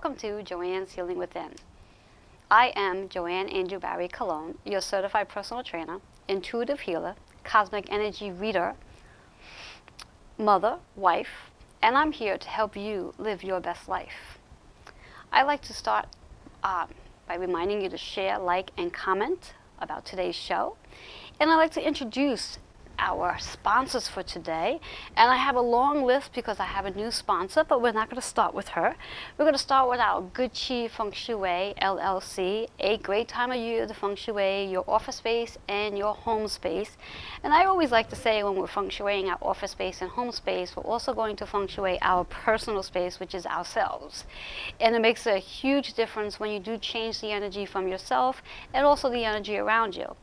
welcome to Joanne's Healing Within. I am Joanne Angel Barry Colon, your certified personal trainer, intuitive healer, cosmic energy reader, mother, wife, and I'm here to help you live your best life. I like to start by reminding you to share, like, and comment about today's show. And I'd like to introduce our sponsors for today. And I have a long list because I have a new sponsor, but we're not going to start with her. We're going to start with our Good Chi Feng Shui LLC, a great time of year to feng shui your office space and your home space. And I always like to say when we're feng shuiing our office space and home space, we're also going to feng shui our personal space, which is ourselves. And it makes a huge difference when you do change the energy from yourself and also the energy around you.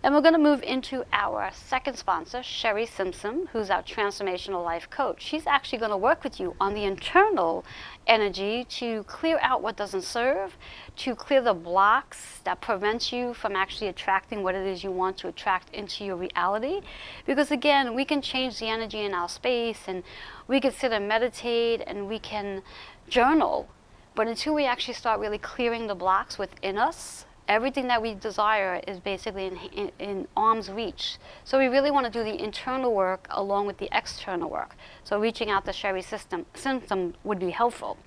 And we're going to move into our second sponsor, Sherry Simpson, who's our transformational life coach. She's actually going to work with you on the internal energy to clear out what doesn't serve, to clear the blocks that prevent you from actually attracting what it is you want to attract into your reality. Because again, we can change the energy in our space, and we can sit and meditate, and we can journal. But until we actually start really clearing the blocks within us, everything that we desire is basically in arm's reach. So we really want to do the internal work along with the external work. So reaching out to Sherry Simpson would be helpful.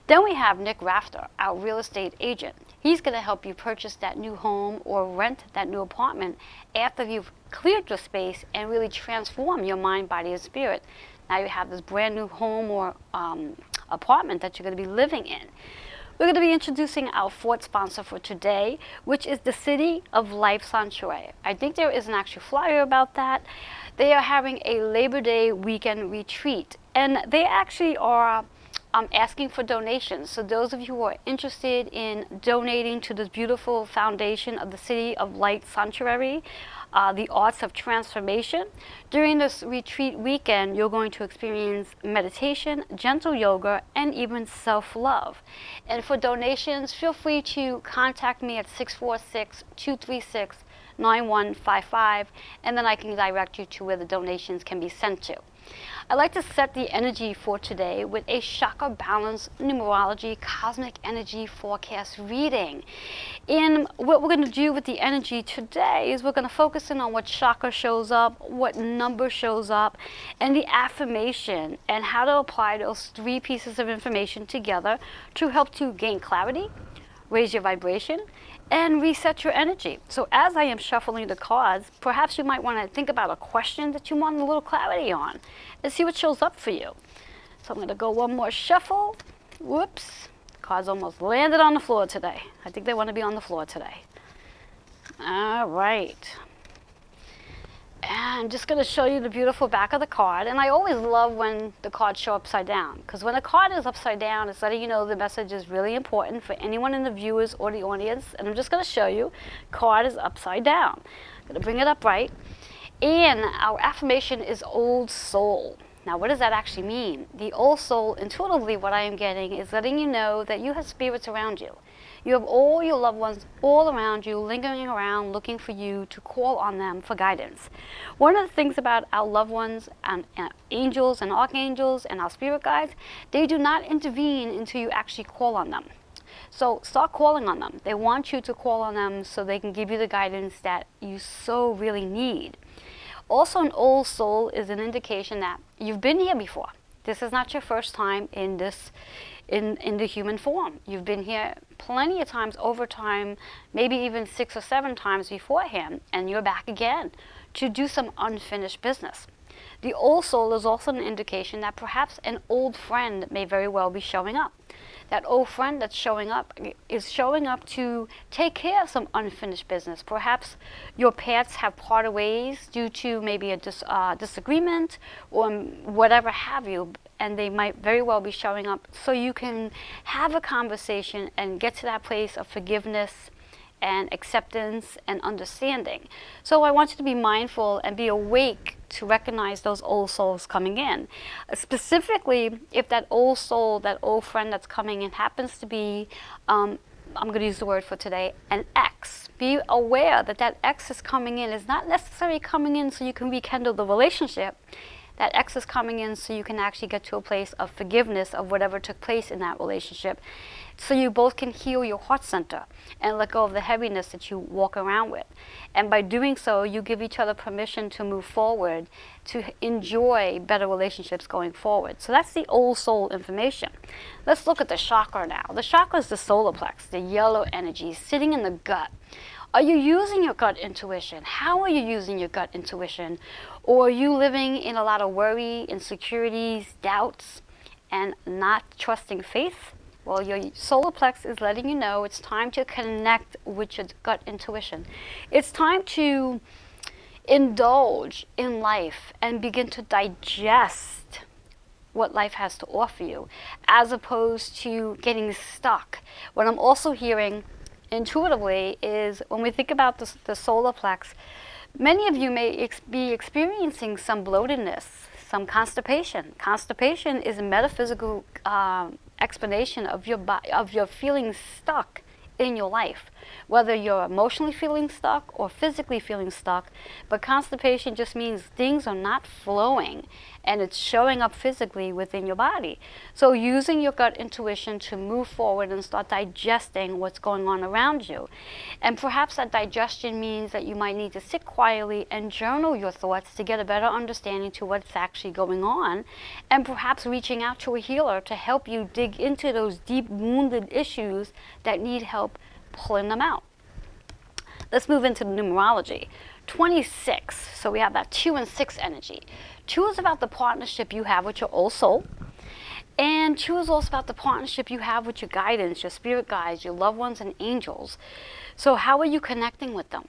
Then we have Nick Rafter, our real estate agent. He's going to help you purchase that new home or rent that new apartment after you've cleared your space and really transform your mind, body, and spirit. Now you have this brand new home or apartment that you're going to be living in. We're going to be introducing our fourth sponsor for today, which is the City of Life Sanctuary. I think there is an actual flyer about that. They are having a Labor Day weekend retreat, and they actually are asking for donations. So those of you who are interested in donating to this beautiful foundation of the City of Light Sanctuary, the Arts of Transformation. During this retreat weekend, you're going to experience meditation, gentle yoga, and even self-love. And for donations, feel free to contact me at 646-236-9155, and then I can direct you to where the donations can be sent to. I'd like to set the energy for today with a chakra balance numerology cosmic energy forecast reading. And what we're going to do with the energy today is we're going to focus in on what chakra shows up, what number shows up, and the affirmation, and how to apply those three pieces of information together to help to gain clarity, raise your vibration, and reset your energy. So as I am shuffling the cards, perhaps you might want to think about a question that you want a little clarity on and see what shows up for you. So I'm going to go one more shuffle. Whoops. Cards almost landed on the floor today. I think they want to be on the floor today. All right. And I'm just going to show you the beautiful back of the card. And I always love when the cards show upside down, because when a card is upside down, it's letting you know the message is really important for anyone in the viewers or the audience. And I'm just going to show you, card is upside down. I'm going to bring it up right. And our affirmation is old soul. Now, what does that actually mean? The old soul, intuitively, what I am getting is letting you know that you have spirits around you. You have all your loved ones all around you, lingering around, looking for you to call on them for guidance. One of the things about our loved ones and angels and archangels and our spirit guides, they do not intervene until you actually call on them. So start calling on them. They want you to call on them so they can give you the guidance that you so really need. Also, an old soul is an indication that you've been here before. This is not your first time in this in the human form. You've been here plenty of times over time, maybe even 6 or 7 times beforehand, and you're back again to do some unfinished business. The old soul is also an indication that perhaps an old friend may very well be showing up. That old friend that's showing up is showing up to take care of some unfinished business. Perhaps your paths have parted ways due to maybe a disagreement or whatever have you, and they might very well be showing up so you can have a conversation and get to that place of forgiveness and acceptance and understanding. So I want you to be mindful and be awake to recognize those old souls coming in. Specifically, if that old soul, that old friend that's coming in happens to be, I'm going to use the word for today, an ex. Be aware that that ex is coming in. Is not necessarily coming in so you can rekindle the relationship. That X is coming in so you can actually get to a place of forgiveness of whatever took place in that relationship, so you both can heal your heart center and let go of the heaviness that you walk around with. And by doing so, you give each other permission to move forward, to enjoy better relationships going forward. So that's the old soul information. Let's look at the chakra now. The chakra is the solar plex, the yellow energy sitting in the gut. Are you using your gut intuition? How are you using your gut intuition? Or are you living in a lot of worry, insecurities, doubts, and not trusting faith? Well, your solar plex is letting you know it's time to connect with your gut intuition. It's time to indulge in life and begin to digest what life has to offer you, as opposed to getting stuck. What I'm also hearing intuitively is when we think about the solar plex, many of you may be experiencing some bloatedness, some constipation. Constipation is a metaphysical explanation of your feeling stuck in your life, whether you're emotionally feeling stuck or physically feeling stuck. But constipation just means things are not flowing, and it's showing up physically within your body. So using your gut intuition to move forward and start digesting what's going on around you. And perhaps that digestion means that you might need to sit quietly and journal your thoughts to get a better understanding to what's actually going on, and perhaps reaching out to a healer to help you dig into those deep wounded issues that need help pulling them out. Let's move into the numerology. 26, so we have that 2 and 6 energy. 2 is about the partnership you have with your old soul. And 2 is also about the partnership you have with your guidance, your spirit guides, your loved ones, and angels. So how are you connecting with them?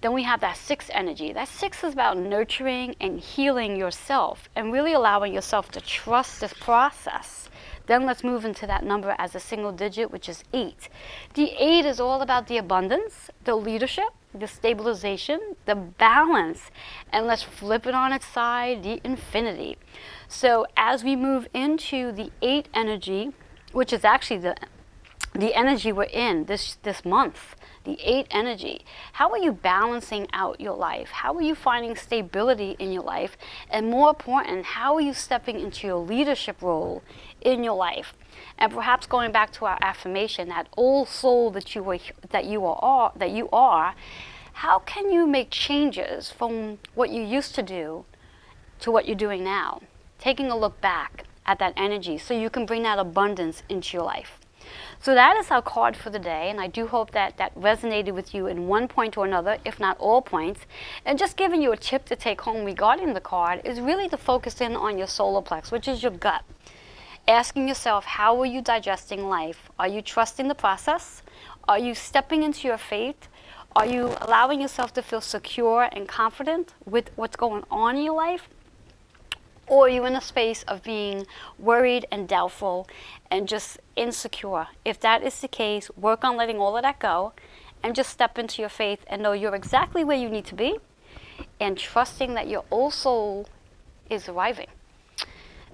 Then we have that 6 energy. That 6 is about nurturing and healing yourself and really allowing yourself to trust this process. Then let's move into that number as a single digit, which is 8. The 8 is all about the abundance, the leadership, the stabilization, the balance, and let's flip it on its side, the infinity. So as we move into the 8 energy, which is actually the energy we're in this month, the 8 energy. How are you balancing out your life? How are you finding stability in your life? And more important, how are you stepping into your leadership role in your life? And perhaps going back to our affirmation, that old soul that you are, how can you make changes from what you used to do to what you're doing now? Taking a look back at that energy so you can bring that abundance into your life. So that is our card for the day, and I do hope that that resonated with you in one point or another, if not all points. And just giving you a tip to take home regarding the card is really to focus in on your solar plex, which is your gut. Asking yourself, how are you digesting life? Are you trusting the process? Are you stepping into your faith? Are you allowing yourself to feel secure and confident with what's going on in your life? Or are you in a space of being worried and doubtful and just insecure? If that is the case, work on letting all of that go and just step into your faith and know you're exactly where you need to be and trusting that your old soul is arriving.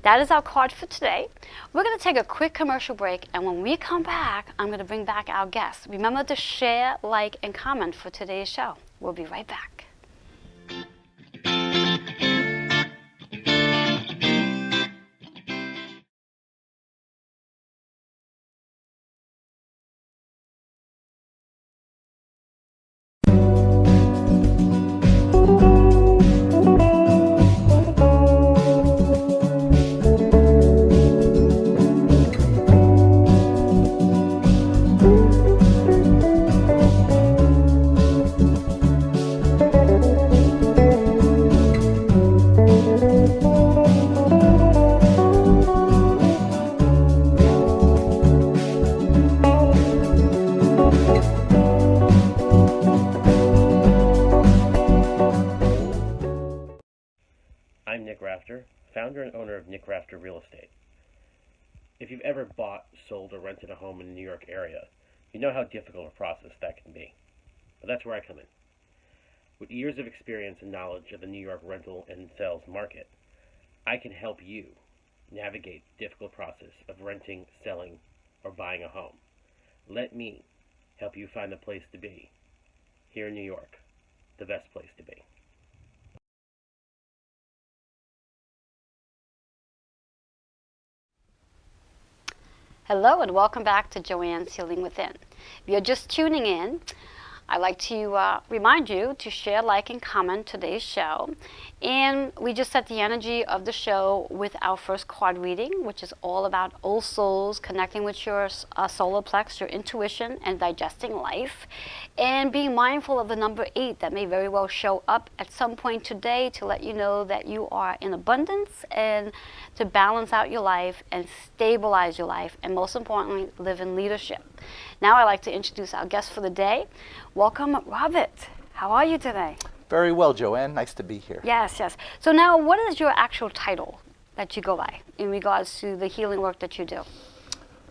That is our card for today. We're going to take a quick commercial break, and when we come back, I'm going to bring back our guests. Remember to share, like, and comment for today's show. We'll be right back. I'm Nick Rafter, founder and owner of Nick Rafter Real Estate. If you've ever bought, sold, or rented a home in the New York area, you know how difficult a process that can be. But that's where I come in. With years of experience and knowledge of the New York rental and sales market, I can help you navigate the difficult process of renting, selling, or buying a home. Let me help you find the place to be here in New York, the best place to be. Hello and welcome back to Joanne's Healing Within. If you're just tuning in, I'd like to remind you to share, like, and comment today's show. And we just set the energy of the show with our first card reading, which is all about old souls connecting with your solar plex, your intuition, and digesting life. And being mindful of the number 8 that may very well show up at some point today to let you know that you are in abundance and to balance out your life and stabilize your life, and most importantly, live in leadership. Now I'd like to introduce our guest for the day. Welcome, Robert. How are you today? Very well, Joanne. Nice to be here. Yes, yes. So now, what is your actual title that you go by in regards to the healing work that you do?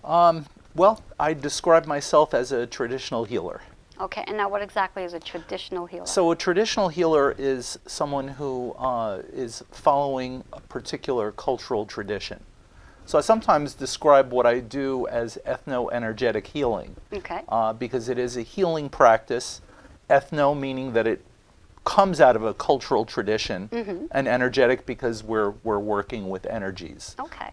Well, I describe myself as a traditional healer. Okay, and now what exactly is a traditional healer? So a traditional healer is someone who is following a particular cultural tradition. So I sometimes describe what I do as ethno-energetic healing. Okay. Because it is a healing practice, ethno meaning that it comes out of a cultural tradition, and energetic because we're working with energies. Okay.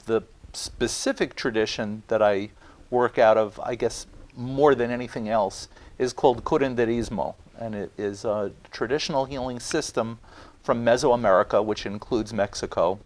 The specific tradition that I work out of, I guess more than anything else, is called curanderismo, and it is a traditional healing system from Mesoamerica, which includes Mexico.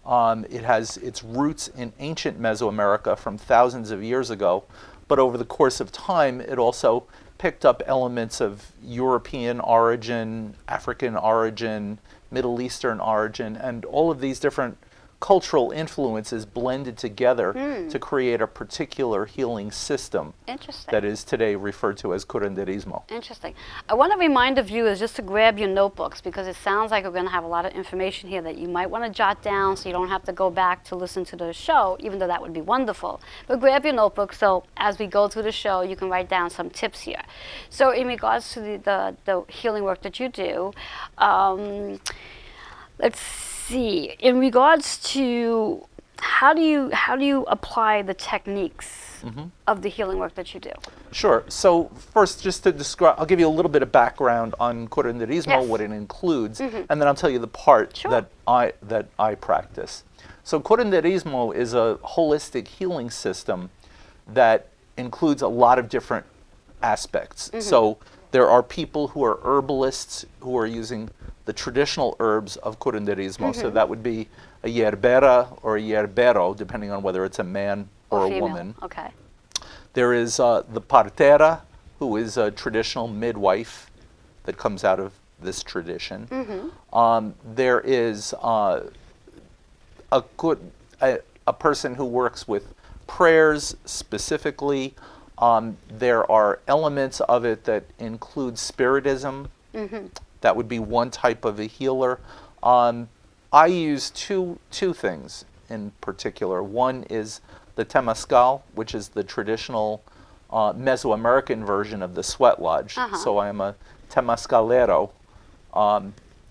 It has its roots in ancient Mesoamerica from thousands of years ago, but over the course of time, it also picked up elements of European origin, African origin, Middle Eastern origin, and all of these different cultural influences blended together to create a particular healing system. Interesting. That is today referred to as curanderismo. Interesting. I want to remind the viewers just to grab your notebooks, because it sounds like we're going to have a lot of information here that you might want to jot down so you don't have to go back to listen to the show, even though that would be wonderful. But grab your notebook so as we go through the show, you can write down some tips here. So in regards to the healing work that you do, let's see. In regards to how do you apply the techniques of the healing work that you do? Sure. So first, just to describe, I'll give you a little bit of background on curanderismo, Yes. what it includes, and then I'll tell you the part Sure. that I practice. So curanderismo is a holistic healing system that includes a lot of different aspects. So there are people who are herbalists who are using the traditional herbs of curanderismo. So that would be a yerbera or a yerbero, depending on whether it's a man or a female. woman. Okay. There is the partera, who is a traditional midwife that comes out of this tradition. There is a person who works with prayers specifically. There are elements of it that include spiritism. That would be one type of a healer. I use two things in particular. One is the temazcal, which is the traditional Mesoamerican version of the sweat lodge. So I am a temazcalero.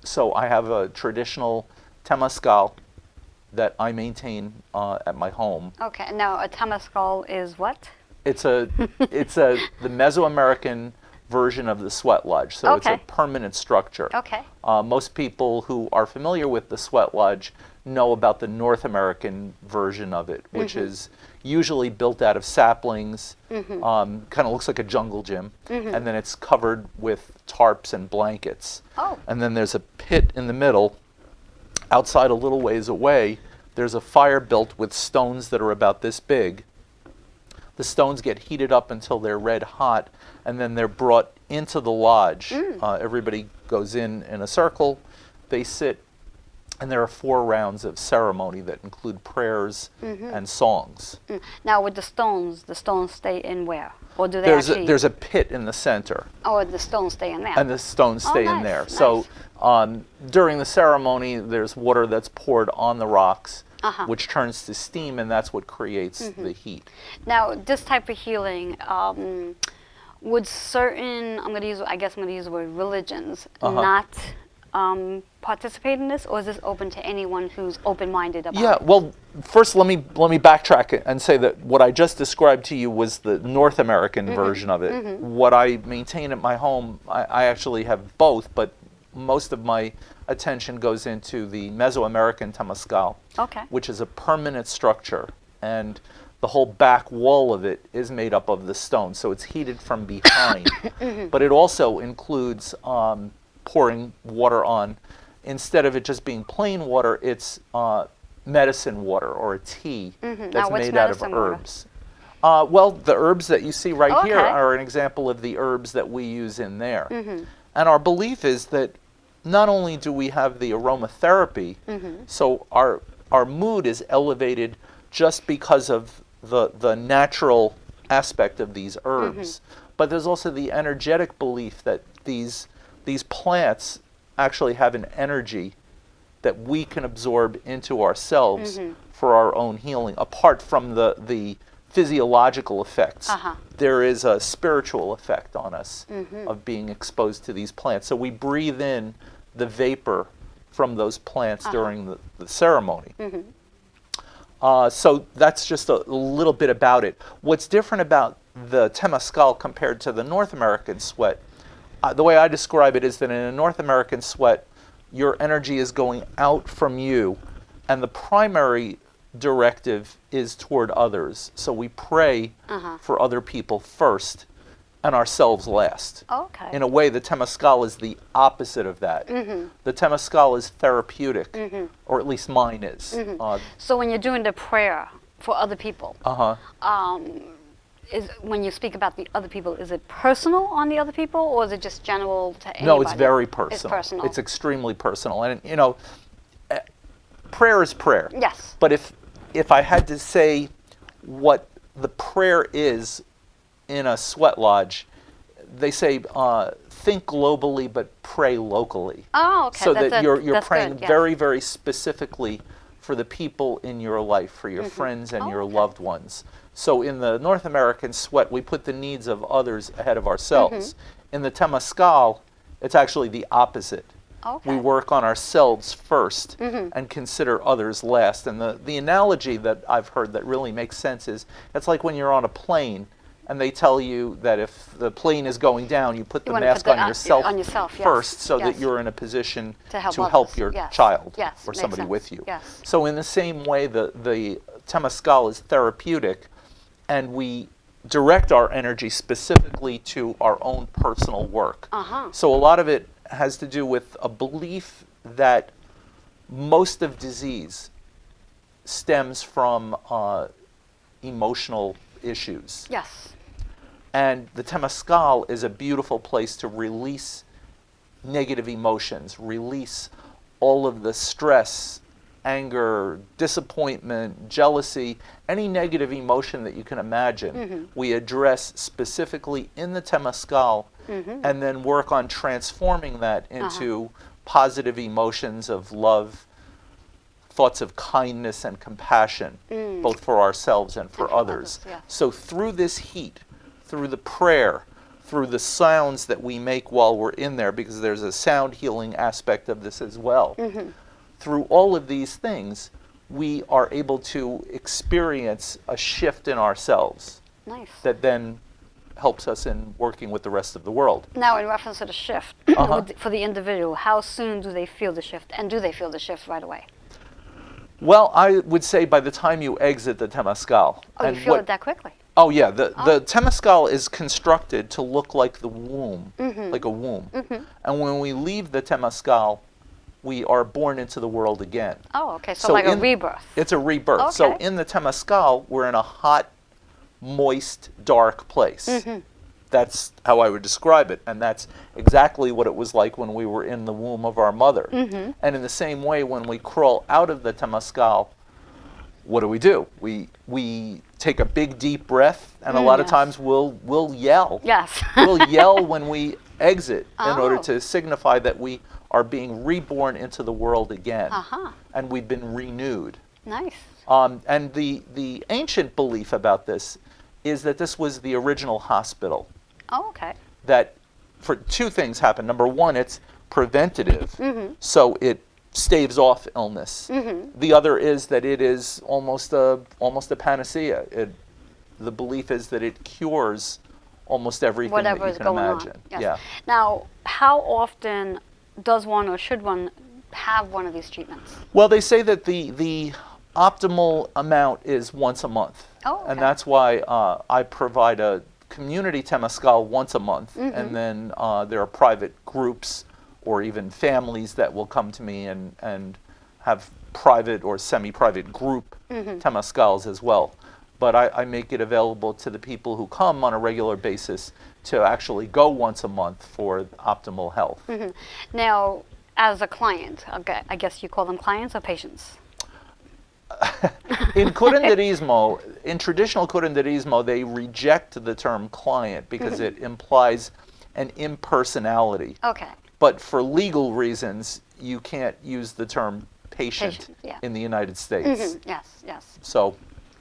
So I have a traditional temazcal that I maintain at my home. Okay. Now a temazcal is what? It's the Mesoamerican version of the sweat lodge. So it's a Okay. permanent structure. Okay. Most people who are familiar with the sweat lodge know about the North American version of it, which is usually built out of saplings, kind of looks like a jungle gym, and then it's covered with tarps and blankets. Oh. And then there's a pit in the middle. Outside a little ways away, there's a fire built with stones that are about this big. The stones get heated up until they're red hot, and then they're brought into the lodge. Everybody goes in a circle, they sit, and there are 4 rounds of ceremony that include prayers and songs. Now with the stones stay in where? Or do they actually... There's a pit in the center, Oh, the stones stay in there. and the stones stay in nice, there. nice. So during the ceremony, there's water that's poured on the rocks, which turns to steam, and that's what creates the heat. Now, this type of healing, would certain, I'm going to use the word religions, not participate in this, or is this open to anyone who's open-minded about Yeah, it? well, first let me backtrack it and say that what I just described to you was the North American version of it. What I maintain at my home, I actually have both, but most of my attention goes into the Mesoamerican temazcal, Okay. which is a permanent structure. And the whole back wall of it is made up of the stone, so it's heated from behind. But it also includes pouring water on. Instead of it just being plain water, it's medicine water or a tea that's Now, what's made out of medicine water? herbs. Well, the herbs that you see right here Okay. are an example of the herbs that we use in there. And our belief is that not only do we have the aromatherapy, so our mood is elevated just because of the natural aspect of these herbs, but there's also the energetic belief that these plants actually have an energy that we can absorb into ourselves for our own healing, apart from the physiological effects. There is a spiritual effect on us of being exposed to these plants. So we breathe in the vapor from those plants during the ceremony. So that's just a little bit about it. What's different about the Temescal compared to the North American sweat, the way I describe it is that in a North American sweat, your energy is going out from you, and the primary directive is toward others. So we pray for other people first and ourselves last. Okay. In a way, the Temescal is the opposite of that. The Temescal is therapeutic, or at least mine is. So when you're doing the prayer for other people, Uh-huh. is when you speak about the other people, is it personal on the other people, or is it just general to anybody? No, it's very personal. It's personal. It's extremely personal. And, you know, prayer is prayer. Yes. But if I had to say what the prayer is in a sweat lodge, they say think globally but pray locally. Oh, okay. So that's that you're that's praying good, yes. very, very specifically for the people in your life, for your friends and your okay. loved ones. So in the North American sweat, we put the needs of others ahead of ourselves. In the Temescal, it's actually the opposite. Okay. We work on ourselves first and consider others last. And the analogy that I've heard that really makes sense is it's like when you're on a plane and they tell you that if the plane is going down, you put the wanna mask put the- on yourself, on yourself, yes, first so that yes. you're in a position To help to others, help your yes, child yes, or makes somebody sense, with you. yes. So in the same way, the Temescal is therapeutic, and we direct our energy specifically to our own personal work. So a lot of it has to do with a belief that most of disease stems from emotional issues. Yes. And the Temescal is a beautiful place to release negative emotions, release all of the stress, anger, disappointment, jealousy, any negative emotion that you can imagine. We address specifically in the Temescal and then work on transforming that into positive emotions of love, thoughts of kindness and compassion, both for others and for others. Yeah. So through this heat, through the prayer, through the sounds that we make while we're in there, because there's a sound healing aspect of this as well. Through all of these things, we are able to experience a shift in ourselves Nice. that then helps us in working with the rest of the world. Now, in reference to the shift, for the individual, how soon do they feel the shift, and do they feel the shift right away? Well, I would say by the time you exit the Temescal. Oh, and you feel what- it that quickly? Oh yeah, the Temescal is constructed to look like the womb, like a womb. And when we leave the Temescal, we are born into the world again. Oh, okay. So, So like a in- rebirth. It's a rebirth. So Okay. in the Temescal, we're in a hot, moist, dark place. That's how I would describe it, and that's exactly what it was like when we were in the womb of our mother. And in the same way, when we crawl out of the Temescal, what do? We take a big deep breath, and a lot of yes. times we'll yell. Yes. We'll yell when we exit in order Oh. to signify that we are being reborn into the world again, and we've been renewed. Nice. And the ancient belief about this is that this was the original hospital. Oh, okay. That for two things happen. Number one, it's preventative, so it staves off illness. The other is that it is almost a panacea. The belief is that it cures almost everything Whatever that you is can going imagine. on. Yes. Yeah. Now, how often does one or should one have one of these treatments? Well, they say that the optimal amount is once a month. Oh, And okay. that's why I provide a community Temescal once a month, and then there are private groups or even families that will come to me and have private or semi-private group Temescals as well. But I make it available to the people who come on a regular basis to actually go once a month for optimal health. Now, as a client, okay, I guess you call them clients or patients? In curanderismo, in traditional curanderismo, they reject the term client because it implies an impersonality. Okay. But for legal reasons, you can't use the term patient, Patient, yeah. in the United States. Yes, yes. So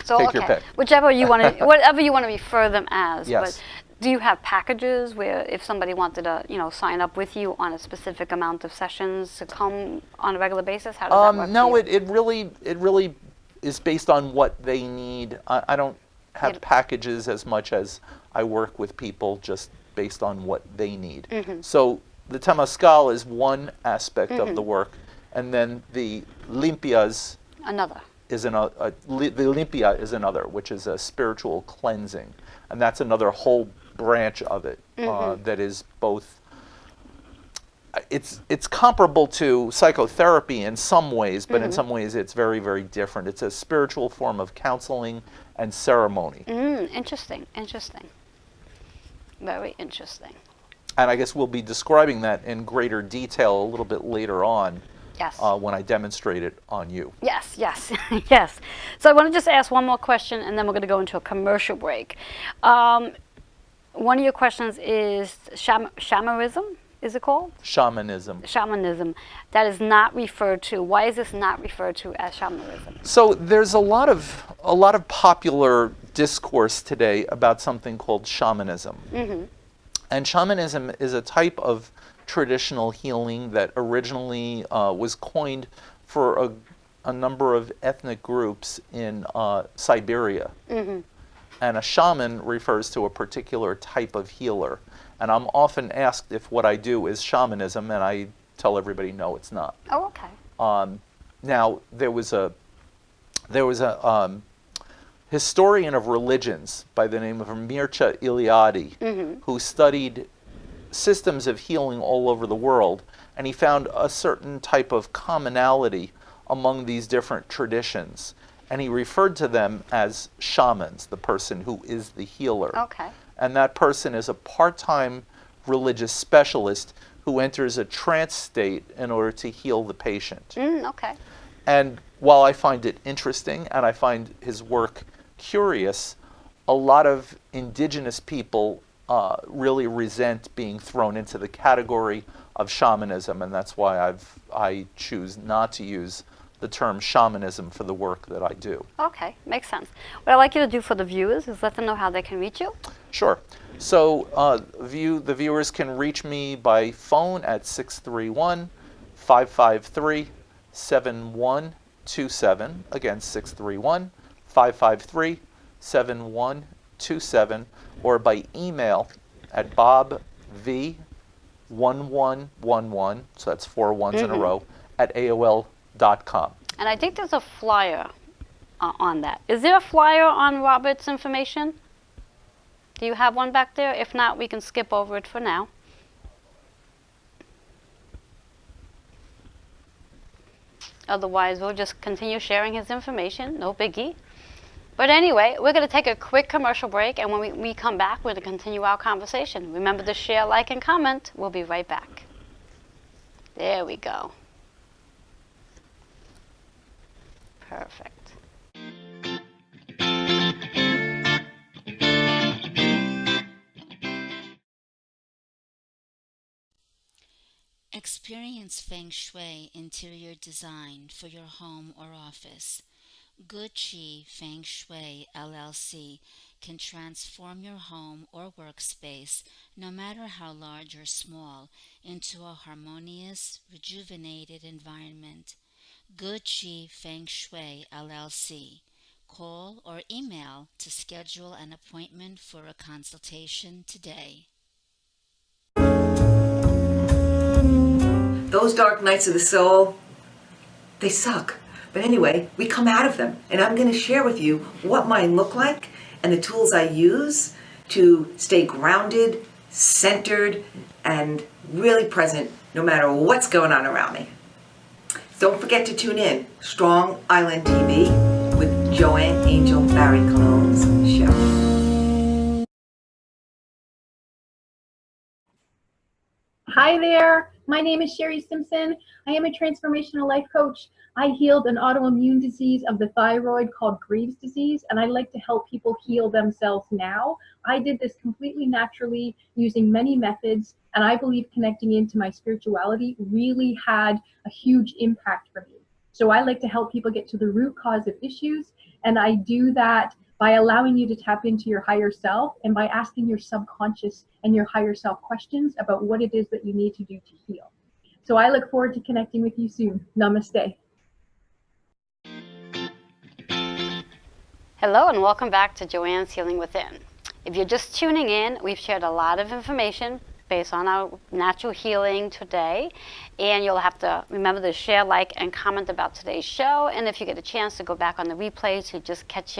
So take okay, your pick. whichever you want to, whatever you want to refer them as. Yes. But do you have packages where if somebody wanted to, sign up with you on a specific amount of sessions to come on a regular basis? How does that work? No, for you? it really is based on what they need. I don't have Yep. packages as much as I work with people just based on what they need. Mm-hmm. So the Temescal is one aspect of the work, and then the limpias Another. is the limpia is another, which is a spiritual cleansing, and that's another whole branch of it that is both. It's comparable to psychotherapy in some ways, but in some ways it's very, very different. It's a spiritual form of counseling and ceremony. Interesting. Interesting. Very interesting. And I guess we'll be describing that in greater detail a little bit later on Yes. when I demonstrate it on you. Yes, yes, yes. So I want to just ask one more question, and then we're going to go into a commercial break. One of your questions is shamanism, is it called? Shamanism. Shamanism. That is not referred to. Why is this not referred to as shamanism? So there's a lot of popular discourse today about something called shamanism. And shamanism is a type of traditional healing that originally was coined for a number of ethnic groups in Siberia. And a shaman refers to a particular type of healer. And I'm often asked if what I do is shamanism, and I tell everybody no, it's not. Oh, okay. Now there was a historian of religions by the name of Mircea Eliade who studied systems of healing all over the world, and he found a certain type of commonality among these different traditions, and he referred to them as shamans, the person who is the healer. Okay. And that person is a part-time religious specialist who enters a trance state in order to heal the patient. Okay. And while I find it interesting and I find his work curious, a lot of indigenous people really resent being thrown into the category of shamanism, and that's why I choose not to use the term shamanism for the work that I do. Okay, makes sense. What I'd like you to do for the viewers is let them know how they can reach you. Sure. So the viewers can reach me by phone at 631-553-7127. Again, 631-553-7127. Or by email at bobv1111, so that's 4 ones in a row, at AOL.com. And I think there's a flyer on that. Is there a flyer on Robert's information? Do you have one back there? If not, we can skip over it for now. Otherwise, we'll just continue sharing his information. No biggie. But anyway, we're going to take a quick commercial break, and when we come back, we're going to continue our conversation. Remember to share, like, and comment. We'll be right back. There we go. Perfect. Experience Feng Shui interior design for your home or office. Good Chi Feng Shui LLC can transform your home or workspace, no matter how large or small, into a harmonious, rejuvenated environment. Good Chi Feng Shui LLC. Call or email to schedule an appointment for a consultation today. Those dark nights of the soul, they suck. But anyway, we come out of them, and I'm going to share with you what mine look like and the tools I use to stay grounded, centered, and really present no matter what's going on around me. Don't forget to tune in, Strong Island TV with Joanne Angel Barry Cologne's show. Hi there, my name is Sherry Simpson. I am a transformational life coach. I healed an autoimmune disease of the thyroid called Graves' disease, and I like to help people heal themselves now. I did this completely naturally using many methods, and I believe connecting into my spirituality really had a huge impact for me. So I like to help people get to the root cause of issues, and I do that by allowing you to tap into your higher self and by asking your subconscious and your higher self questions about what it is that you need to do to heal. So I look forward to connecting with you soon. Namaste. Hello and welcome back to Joanne's Healing Within. If you're just tuning in, we've shared a lot of information based on our natural healing today, and you'll have to remember to share, like, and comment about today's show, and if you get a chance to go back on the replay to just catch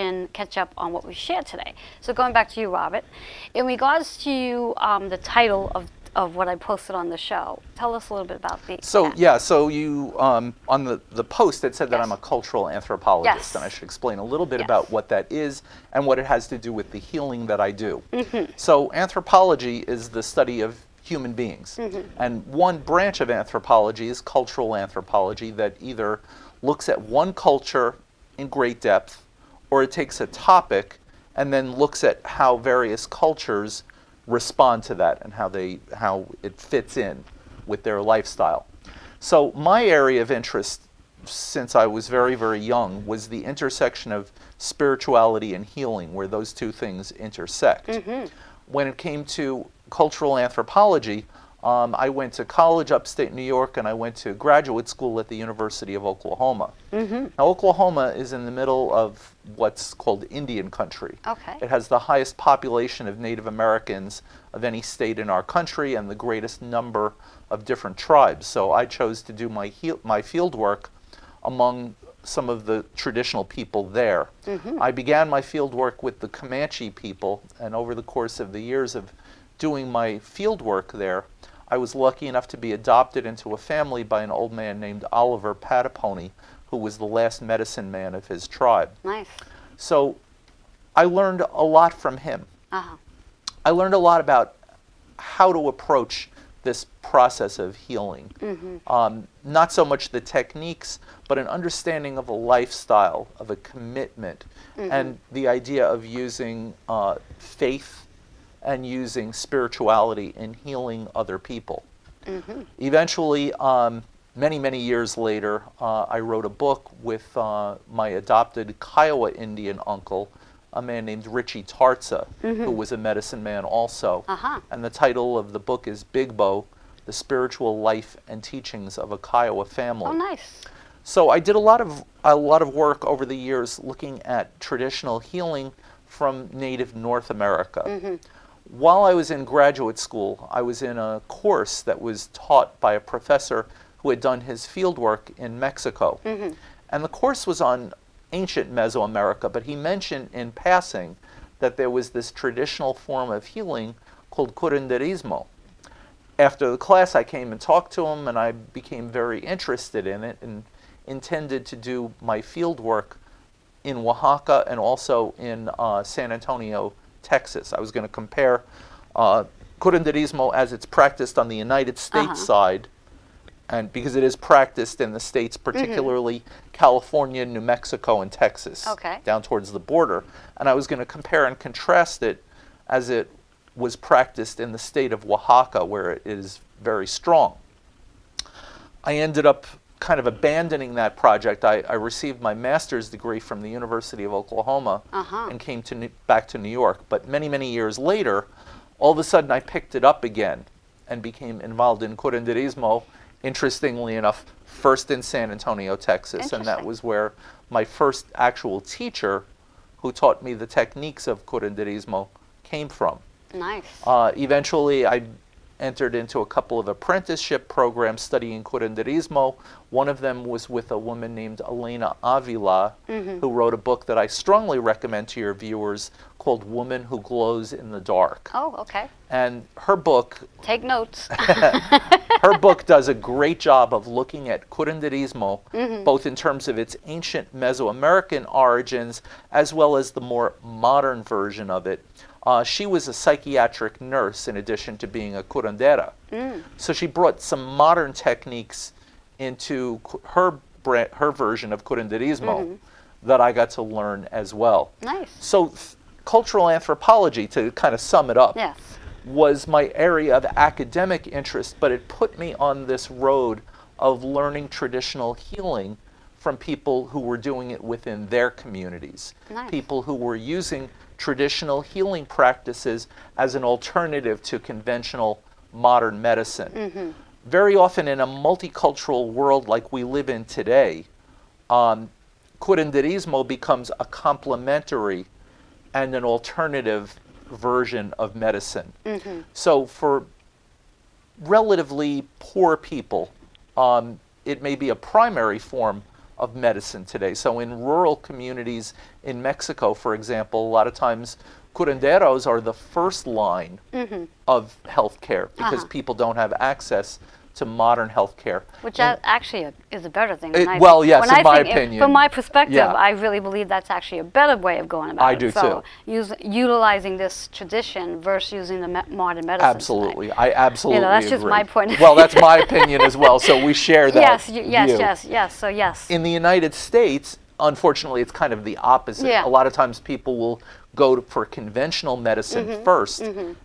up on what we shared today. So going back to you, Robert, in regards to the title of what I posted on the show, tell us a little bit about the So you on the post it said that Yes. I'm a cultural anthropologist, Yes. and I should explain a little bit Yes. about what that is and what it has to do with the healing that I do. Mm-hmm. So anthropology is the study of human beings, and one branch of anthropology is cultural anthropology that either looks at one culture in great depth, or it takes a topic and then looks at how various cultures respond to that and how it fits in with their lifestyle. So my area of interest since I was very, very young was the intersection of spirituality and healing, where those two things intersect. When it came to cultural anthropology, I went to college upstate New York, and I went to graduate school at the University of Oklahoma. Now, Oklahoma is in the middle of what's called Indian country. Okay. It has the highest population of Native Americans of any state in our country and the greatest number of different tribes. So I chose to do my field work among some of the traditional people there. I began my field work with the Comanche people, and over the course of the years of doing my field work there, I was lucky enough to be adopted into a family by an old man named Oliver Patapony, who was the last medicine man of his tribe. Nice. So I learned a lot from him. Uh-huh. I learned a lot about how to approach this process of healing. Not so much the techniques, but an understanding of a lifestyle, of a commitment, and the idea of using faith and using spirituality in healing other people. Eventually, many, many years later, I wrote a book with my adopted Kiowa Indian uncle, a man named Richie Tarza, who was a medicine man also. And the title of the book is Big Bow, The Spiritual Life and Teachings of a Kiowa Family. Oh, nice. So I did a lot of work over the years looking at traditional healing from native North America. While I was in graduate school, I was in a course that was taught by a professor who had done his field work in Mexico. And the course was on ancient Mesoamerica, but he mentioned in passing that there was this traditional form of healing called curanderismo. After the class, I came and talked to him, and I became very interested in it and intended to do my field work in Oaxaca and also in San Antonio, Texas. I was going to compare curanderismo as it's practiced on the United States side, and because it is practiced in the states, particularly California, New Mexico, and Texas, down towards the border. And I was going to compare and contrast it as it was practiced in the state of Oaxaca, where it is very strong. I ended up kind of abandoning that project. I received my master's degree from the University of Oklahoma and came back to New York. But many, many years later, all of a sudden I picked it up again and became involved in curanderismo, interestingly enough, first in San Antonio, Texas. And that was where my first actual teacher who taught me the techniques of curanderismo came from. Nice. Eventually, I entered into a couple of apprenticeship programs studying curanderismo. One of them was with a woman named Elena Avila, who wrote a book that I strongly recommend to your viewers called Woman Who Glows in the Dark. Oh, okay. And her book, Take notes. her book does a great job of looking at curanderismo, both in terms of its ancient Mesoamerican origins as well as the more modern version of it. She was a psychiatric nurse in addition to being a curandera. So she brought some modern techniques into her version of curanderismo that I got to learn as well. Nice. So cultural anthropology, to kind of sum it up, Yes. was my area of academic interest, but it put me on this road of learning traditional healing from people who were doing it within their communities. Nice. People who were using traditional healing practices as an alternative to conventional modern medicine. Very often in a multicultural world like we live in today, curanderismo becomes a complementary and an alternative version of medicine. So for relatively poor people, it may be a primary form of medicine today. So in rural communities in Mexico, for example, a lot of times curanderos are the first line of healthcare because people don't have access to modern healthcare. Which actually is a better thing. Well, yes, in my opinion. From my perspective, Yeah. I really believe that's actually a better way of going about it. I do so utilizing this tradition versus using the modern medicine. Absolutely. today. I absolutely that's just agree. my point of Well, that's my opinion as well, so we share that Yes, view. yes. So yes. In the United States, unfortunately, it's kind of the opposite. Yeah. A lot of times people will go for conventional medicine first,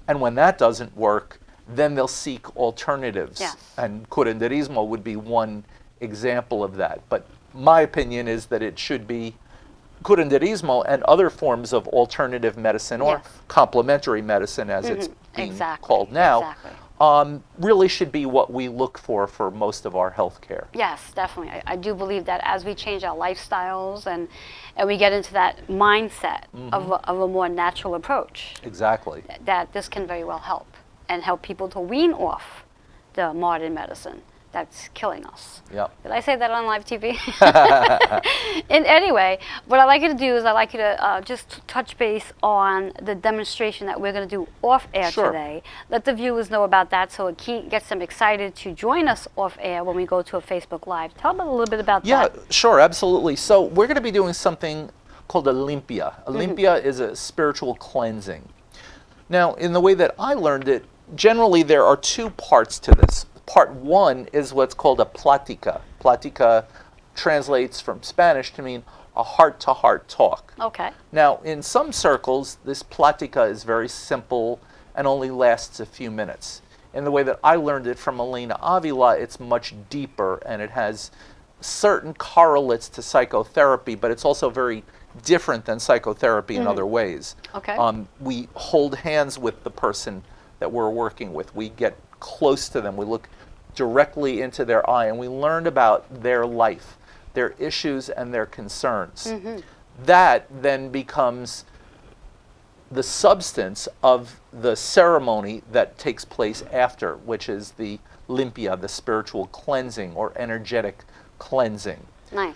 and when that doesn't work, then they'll seek alternatives. Yes. And curanderismo would be one example of that. But my opinion is that it should be curanderismo and other forms of alternative medicine or Yes. complementary medicine as it's being Exactly. called now. Exactly. Really should be what we look for most of our health care. Yes, definitely. I do believe that as we change our lifestyles and we get into that mindset of a more natural approach, Exactly. that this can very well help and help people to wean off the modern medicine that's killing us. Yep. Did I say that on live TV? Anyway, what I'd like you to do is I'd like you to just touch base on the demonstration that we're going to do off air Sure. today. Let the viewers know about that so it gets them excited to join us off air when we go to a Facebook Live. Tell them a little bit about Yeah, that. sure, absolutely. So we're going to be doing something called a limpia. A limpia is a spiritual cleansing. Now, in the way that I learned it, generally there are two parts to this. Part one is what's called a plática. Plática translates from Spanish to mean a heart-to-heart talk. Okay. Now, in some circles, this plática is very simple and only lasts a few minutes. In the way that I learned it from Elena Avila, it's much deeper and it has certain correlates to psychotherapy, but it's also very different than psychotherapy in other ways. Okay. We hold hands with the person that we're working with. We get close to them. We look directly into their eye and we learn about their life, their issues and their concerns. That then becomes the substance of the ceremony that takes place after, which is the limpia, the spiritual cleansing or energetic cleansing. Nice.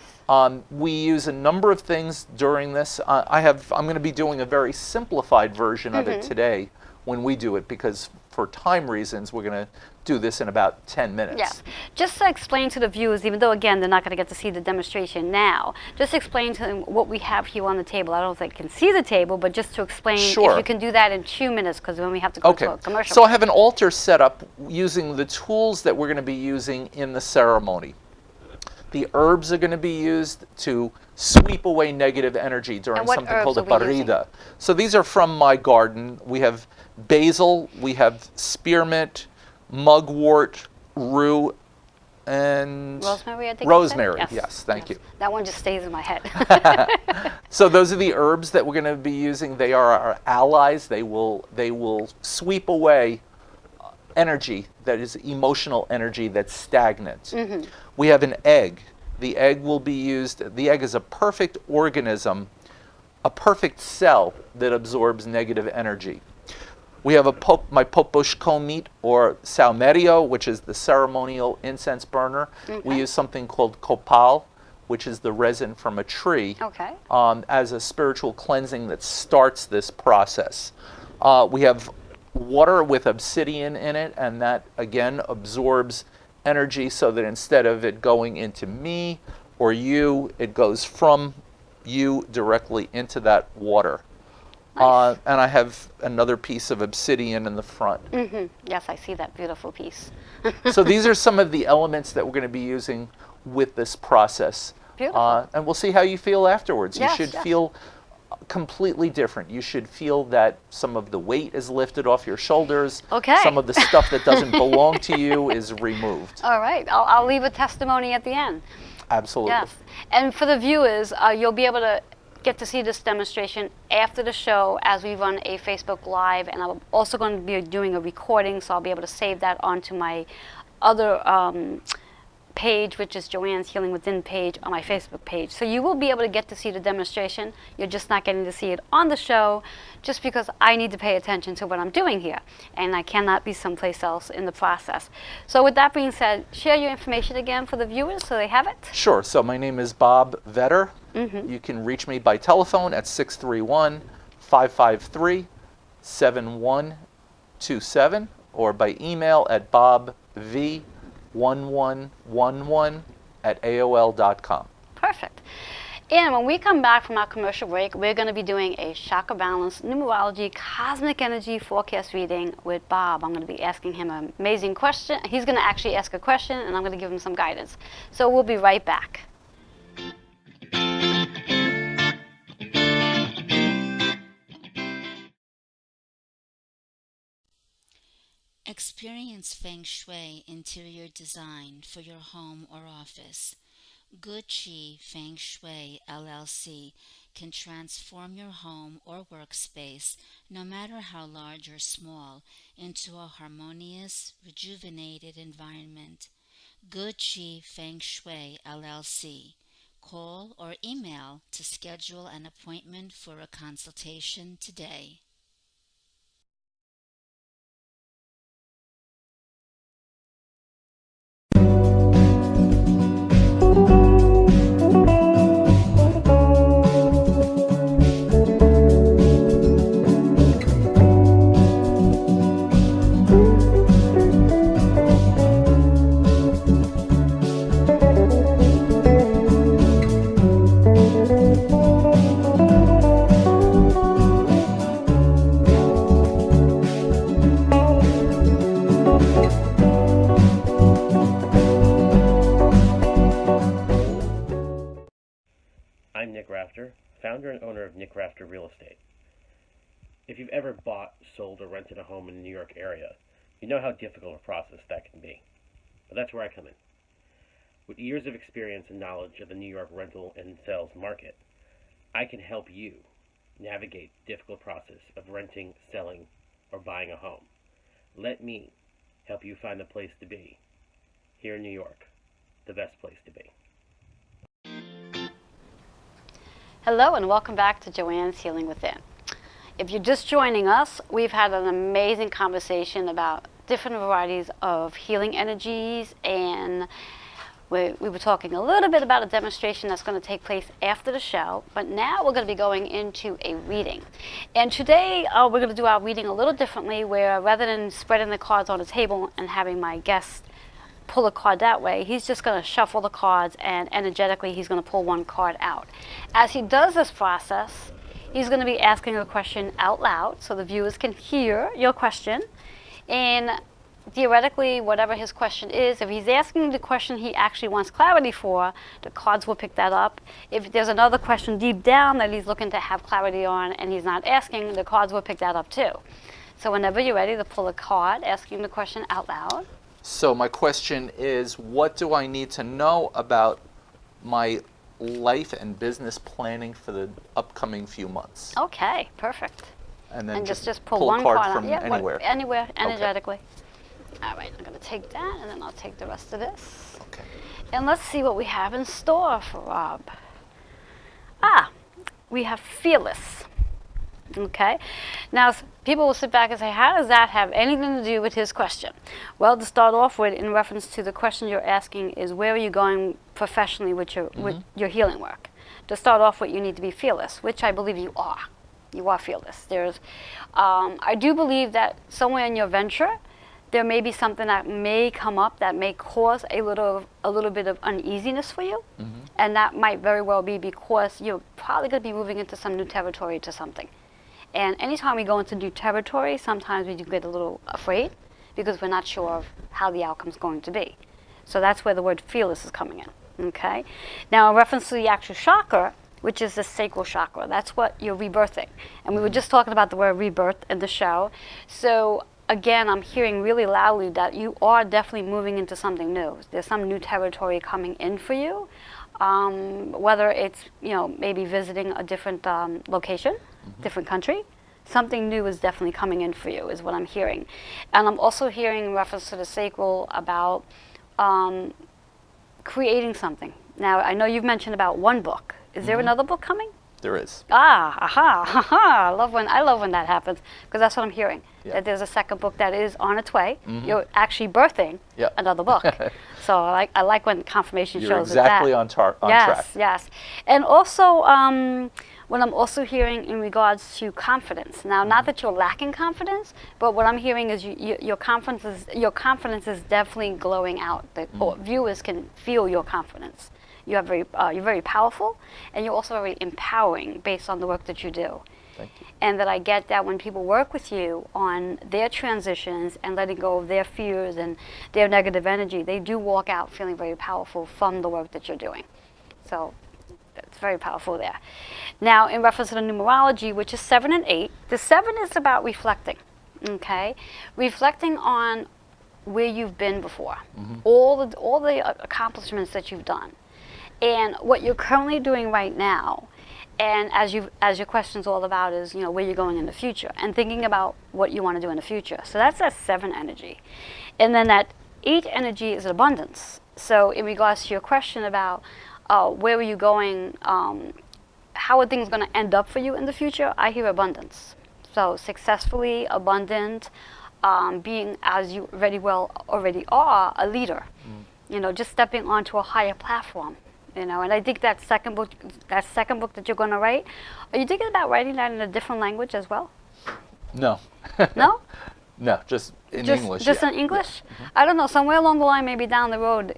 We use a number of things during this. I'm going to be doing a very simplified version of it today when we do it because for time reasons we're going to do this in about 10 minutes. Yes. Just to explain to the viewers, even though again they're not going to get to see the demonstration now, just explain to them what we have here on the table. I don't know if they can see the table, but just to explain Sure. if you can do that in 2 minutes because then we have to go to a commercial. So I have an altar set up using the tools that we're going to be using in the ceremony. The herbs are going to be used to sweep away negative energy during And what something called a herbs are we using? barrida. So these are from my garden. We have basil, we have spearmint, mugwort, rue, and Rosemary, I think you said? rosemary. Yes, thank you. That one just stays in my head. So those are the herbs that we're going to be using. They are our allies. They will sweep away energy that is emotional energy that's stagnant. We have an egg. The egg will be used. The egg is a perfect organism, a perfect cell that absorbs negative energy. We have my Poposh Komit or Saumerio, which is the ceremonial incense burner. Okay. We use something called Copal, which is the resin from a tree, Okay. as a spiritual cleansing that starts this process. We have water with obsidian in it, and that again absorbs energy so that instead of it going into me or you, it goes from you directly into that water. Nice. And I have another piece of obsidian in the front. Yes, I see that beautiful piece. So these are some of the elements that we're going to be using with this process. Beautiful. And we'll see how you feel afterwards. Yes, You should yes. feel completely different. You should feel that some of the weight is lifted off your shoulders. Okay. Some of the stuff that doesn't belong to you is removed. All right. I'll leave a testimony at the end. Absolutely. Yes. And for the viewers, you'll be able to get to see this demonstration after the show as we run a Facebook Live. And I'm also going to be doing a recording, so I'll be able to save that onto my other page, which is Joanne's Healing Within page on my Facebook page. So you will be able to get to see the demonstration. You're just not getting to see it on the show just because I need to pay attention to what I'm doing here. And I cannot be someplace else in the process. So with that being said, share your information again for the viewers so they have it. Sure. So my name is Bob Vetter. You can reach me by telephone at 631-553-7127 or by email at bobv1111@aol.com. Perfect. And when we come back from our commercial break, we're going to be doing a chakra balance, numerology, cosmic energy forecast reading with Bob. I'm going to be asking him an amazing question. He's going to actually ask a question, and I'm going to give him some guidance. So we'll be right back. Experience Feng Shui interior design for your home or office. Good Chi Feng Shui LLC can transform your home or workspace, no matter how large or small, into a harmonious, rejuvenated environment. Good Chi Feng Shui LLC. Call or email to schedule an appointment for a consultation today. I'm Nick Rafter, founder and owner of Nick Rafter Real Estate. If you've ever bought, sold, or rented a home in the New York area, you know how difficult a process that can be. But that's where I come in. With years of experience and knowledge of the New York rental and sales market, I can help you navigate the difficult process of renting, selling, or buying a home. Let me help you find the place to be. Here in New York, the best place to be. Hello and welcome back to Joanne's Healing Within. If you're just joining us, we've had an amazing conversation about different varieties of healing energies, and we were talking a little bit about a demonstration that's going to take place after the show, but now we're going to be going into a reading. And today we're going to do our reading a little differently, where rather than spreading the cards on the table and having my guest pull a card that way, he's just going to shuffle the cards, and energetically he's going to pull one card out. As he does this process, he's going to be asking a question out loud so the viewers can hear your question. And theoretically, whatever his question is, if he's asking the question he actually wants clarity for, the cards will pick that up. If there's another question deep down that he's looking to have clarity on and he's not asking, the cards will pick that up too. So whenever you're ready to pull a card, asking the question out loud. So my question is, what do I need to know about my life and business planning for the upcoming few months? Okay, perfect. And then And just pull one a card card from out. Yeah, anywhere. Anywhere, energetically. All right, I'm going to take that, and then I'll take the rest of this. Okay. And let's see what we have in store for Rob. We have fearless. Okay. Now, people will sit back and say, how does that have anything to do with his question? Well, to start off with, in reference to the question you're asking, is where are you going professionally with your healing work? To start off with, you need to be fearless, which I believe you are. You are fearless. I do believe that somewhere in your venture, there may be something that may come up that may cause a little bit of uneasiness for you, and that might very well be because you're probably going to be moving into some new territory to something. And anytime we go into new territory, sometimes we do get a little afraid because we're not sure of how the outcome's going to be. So that's where the word fearless is coming in. Okay. Now, in reference to the actual chakra, which is the sacral chakra, that's what you're rebirthing. And we were just talking about the word rebirth in the show. So again, I'm hearing really loudly that you are definitely moving into something new. There's some new territory coming in for you, whether it's, maybe visiting a different location, different country. Something new is definitely coming in for you, is what I'm hearing. And I'm also hearing in reference to the sacral about creating something. Now, I know you've mentioned about one book. Is there another book coming? There is. I love when that happens, because that's what I'm hearing. Yeah. That there's a second book that is on its way. You're actually birthing another book. So I like when confirmation You're shows exactly that. on track. Yes. And also, what I'm also hearing in regards to confidence. Now, not that you're lacking confidence, but what I'm hearing is your confidence is definitely glowing out. Or viewers can feel your confidence. You're very powerful, and you're also very empowering based on the work that you do. Thank you. And that I get that when people work with you on their transitions and letting go of their fears and their negative energy, they do walk out feeling very powerful from the work that you're doing. So it's very powerful there. Now, in reference to the numerology, which is 7 and 8, the 7 is about reflecting, okay? Reflecting on where you've been before, all the accomplishments that you've done, and what you're currently doing right now. And as your question's all about is, where you're going in the future and thinking about what you want to do in the future. So that's that 7 energy. And then that 8 energy is abundance. So in regards to your question about where are you going, how are things going to end up for you in the future, I hear abundance. So successfully, abundant, being, as you already are, a leader. Just stepping onto a higher platform. And I think that second book that you're going to write, are you thinking about writing that in a different language as well? No. No? No, just in English. Just in English? Yeah. I don't know. Somewhere along the line, maybe down the road,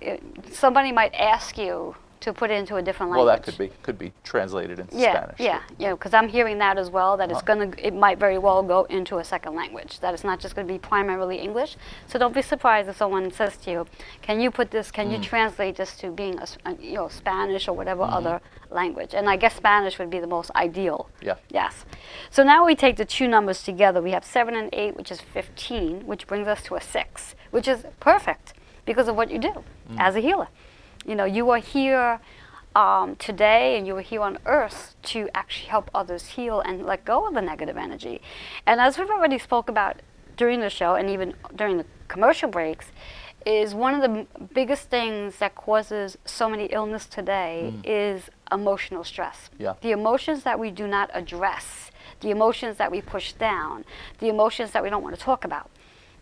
somebody might ask you to put it into a different language. Well, that could be translated into Spanish. Yeah, because I'm hearing that as well, that it might very well go into a second language, that it's not just going to be primarily English. So don't be surprised if someone says to you, can you translate this to being a Spanish or whatever other language? And I guess Spanish would be the most ideal. Yeah. Yes. So now we take the two numbers together. We have 7 and 8, which is 15, which brings us to a 6, which is perfect because of what you do as a healer. You are here today, and you are here on Earth to actually help others heal and let go of the negative energy. And as we've already spoke about during the show and even during the commercial breaks, is one of the biggest things that causes so many illness today is emotional stress. Yeah. The emotions that we do not address, the emotions that we push down, the emotions that we don't want to talk about.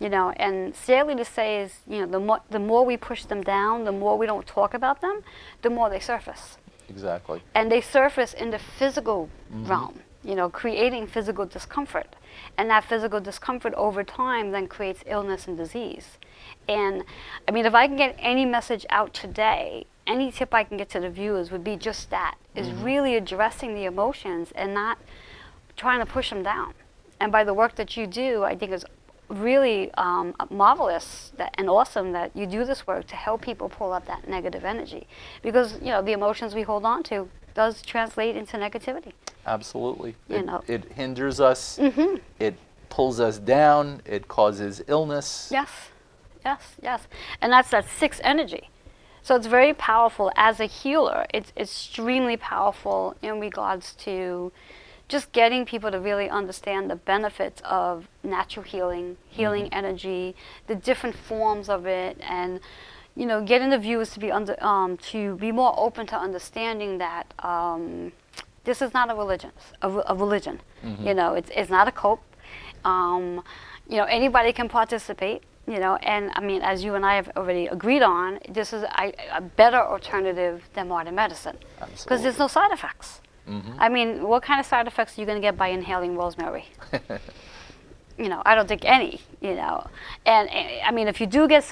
And sadly to say is, the more we push them down, the more we don't talk about them, the more they surface. Exactly. And they surface in the physical realm, creating physical discomfort. And that physical discomfort over time then creates illness and disease. And if I can get any message out today, any tip I can get to the viewers would be just that, is really addressing the emotions and not trying to push them down. And by the work that you do, I think is really marvelous and awesome that you do this work to help people pull up that negative energy, because the emotions we hold on to does translate into negativity. Absolutely. It hinders us. It pulls us down. It causes illness. Yes. And that's that 6 energy. So it's very powerful as a healer. It's extremely powerful in regards to just getting people to really understand the benefits of natural healing energy, the different forms of it, and getting the viewers to be more open to understanding that This is not a religion. A religion. You know, it's not a cult. You know, anybody can participate. You know, and I mean, as you and I have already agreed on, this is a better alternative than modern medicine because there's no side effects. I mean, what kind of side effects are you going to get by inhaling rosemary? You know, I don't think any, you know. And I mean, if you do get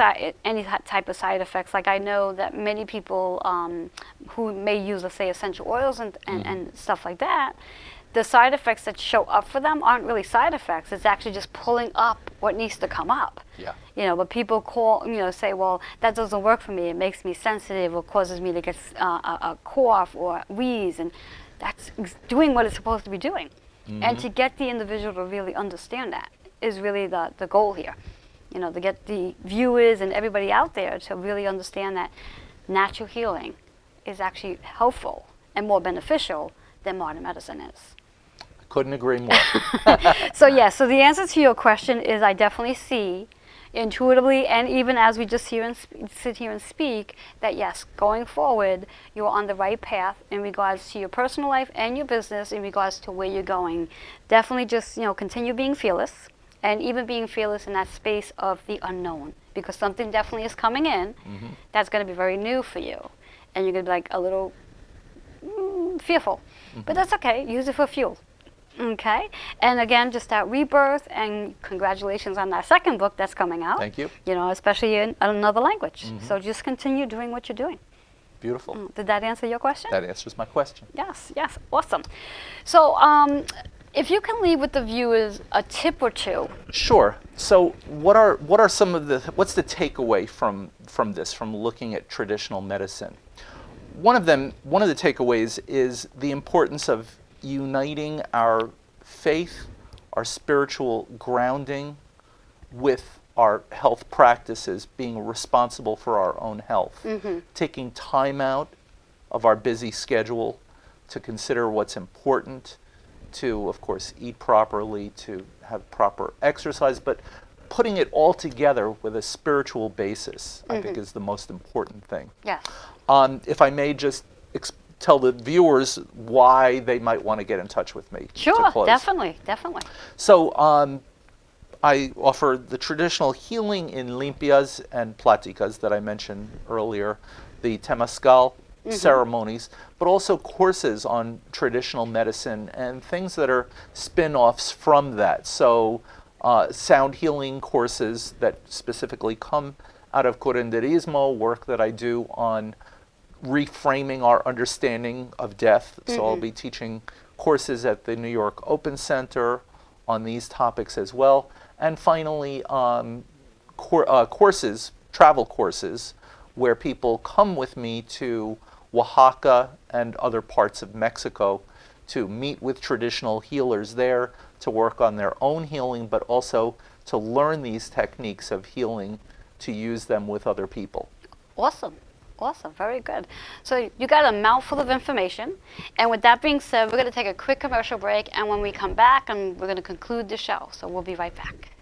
any type of side effects, like I know that many people who may use, let's say, essential oils and stuff like that, the side effects that show up for them aren't really side effects. It's actually just pulling up what needs to come up. Yeah. You know, but people say, well, that doesn't work for me. It makes me sensitive or causes me to get a cough or wheeze. And that's doing what it's supposed to be doing. And to get the individual to really understand that is really the goal here. You know, to get the viewers and everybody out there to really understand that natural healing is actually helpful and more beneficial than modern medicine is. Couldn't agree more. So so the answer to your question is I definitely see intuitively, and even as we just sit here and speak, that yes, going forward, you're on the right path in regards to your personal life and your business, in regards to where you're going. Definitely just, you know, continue being fearless, and even being fearless in that space of the unknown, because something definitely is coming in that's going to be very new for you, and you're going to be like a little fearful. But that's okay. Use it for fuel. Okay, and again, just that rebirth, and congratulations on that second book that's coming out. Thank you. You know, especially in another language. So just continue doing what you're doing. Beautiful. Did that answer your question? That answers my question. Yes, awesome. So if you can leave with the viewers a tip or two. Sure. So what are some of what's the takeaway from this, from looking at traditional medicine? One of the takeaways is the importance of uniting our faith, our spiritual grounding with our health practices, being responsible for our own health, taking time out of our busy schedule to consider what's important, to, of course, eat properly, to have proper exercise, but putting it all together with a spiritual basis, I think, is the most important thing. Yes. If I may just tell the viewers why they might want to get in touch with me. Sure, definitely. So I offer the traditional healing in limpias and platicas that I mentioned earlier, the temazcal ceremonies, but also courses on traditional medicine and things that are spin-offs from that. So sound healing courses that specifically come out of curanderismo, work that I do on reframing our understanding of death. So I'll be teaching courses at the New York Open Center on these topics as well. And finally, courses, travel courses, where people come with me to Oaxaca and other parts of Mexico to meet with traditional healers there, to work on their own healing, but also to learn these techniques of healing, to use them with other people. Awesome, very good. So you got a mouthful of information, and with that being said, we're going to take a quick commercial break, and when we come back, we're going to conclude the show, so we'll be right back.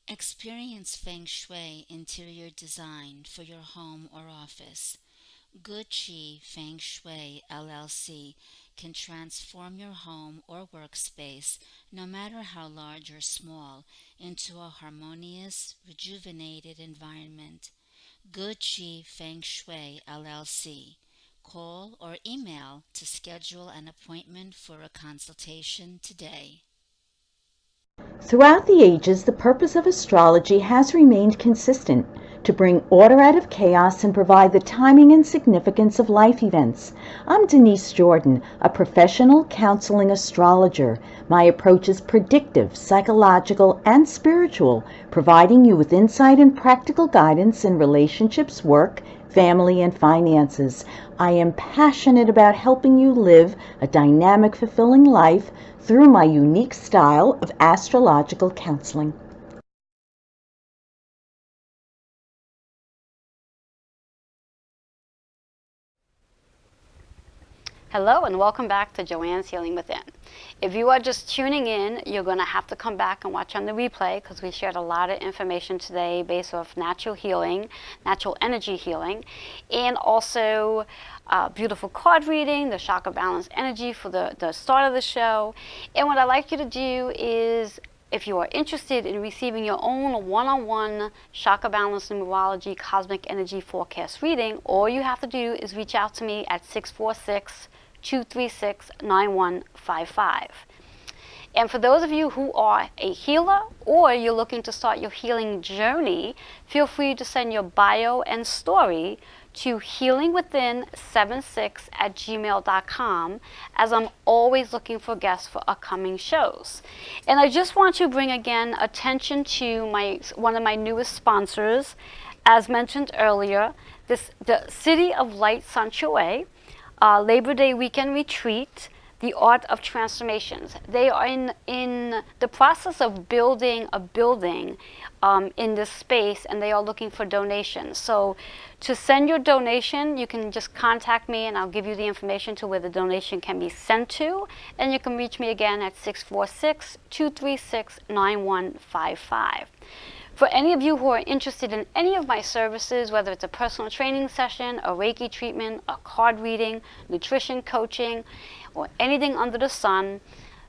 Experience Feng Shui interior design for your home or office. Good Chi Feng Shui LLC can transform your home or workspace, no matter how large or small, into a harmonious, rejuvenated environment. Good Chi Feng Shui LLC. Call or email to schedule an appointment for a consultation today. Throughout the ages, the purpose of astrology has remained consistent: to bring order out of chaos and provide the timing and significance of life events. I'm Denise Jordan, a professional counseling astrologer. My approach is predictive, psychological, and spiritual, providing you with insight and practical guidance in relationships, work, family, and finances. I am passionate about helping you live a dynamic, fulfilling life through my unique style of astrological counseling. Hello and welcome back to Joanne's Healing Within. If you are just tuning in, you're going to have to come back and watch on the replay because we shared a lot of information today based off natural healing, natural energy healing, and also beautiful card reading, the chakra balance energy for the start of the show. And what I'd like you to do is, if you are interested in receiving your own one-on-one chakra balance numerology cosmic energy forecast reading, all you have to do is reach out to me at 646-236-9155. And for those of you who are a healer or you're looking to start your healing journey, feel free to send your bio and story to healingwithin76@gmail.com, as I'm always looking for guests for upcoming shows. And I just want to bring again attention to one of my newest sponsors. As mentioned earlier, the City of Light Sanctuary Labor Day weekend retreat, The Art of Transformations. They are in the process of building a building in this space, and they are looking for donations. So to send your donation, you can just contact me and I'll give you the information to where the donation can be sent to. And you can reach me again at 646-236-9155. For any of you who are interested in any of my services, whether it's a personal training session, a Reiki treatment, a card reading, nutrition coaching, or anything under the sun,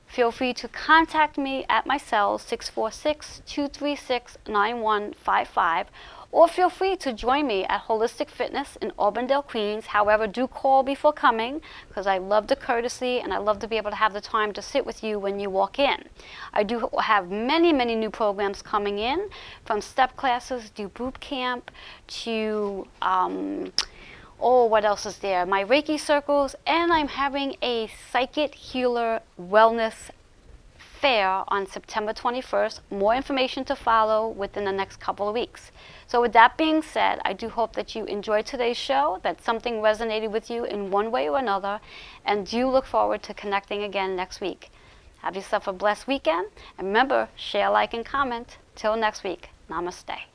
feel free to contact me at my cell, 646-236-9155, or feel free to join me at Holistic Fitness in Auburndale, Queens. However, do call before coming, because I love the courtesy and I love to be able to have the time to sit with you when you walk in. I do have many, many new programs coming in, from step classes to boot camp to what else is there? My Reiki circles, and I'm having a Psychic Healer Wellness Fair on September 21st. More information to follow within the next couple of weeks. So with that being said, I do hope that you enjoyed today's show, that something resonated with you in one way or another, and do look forward to connecting again next week. Have yourself a blessed weekend, and remember, share, like, and comment. Till next week, namaste.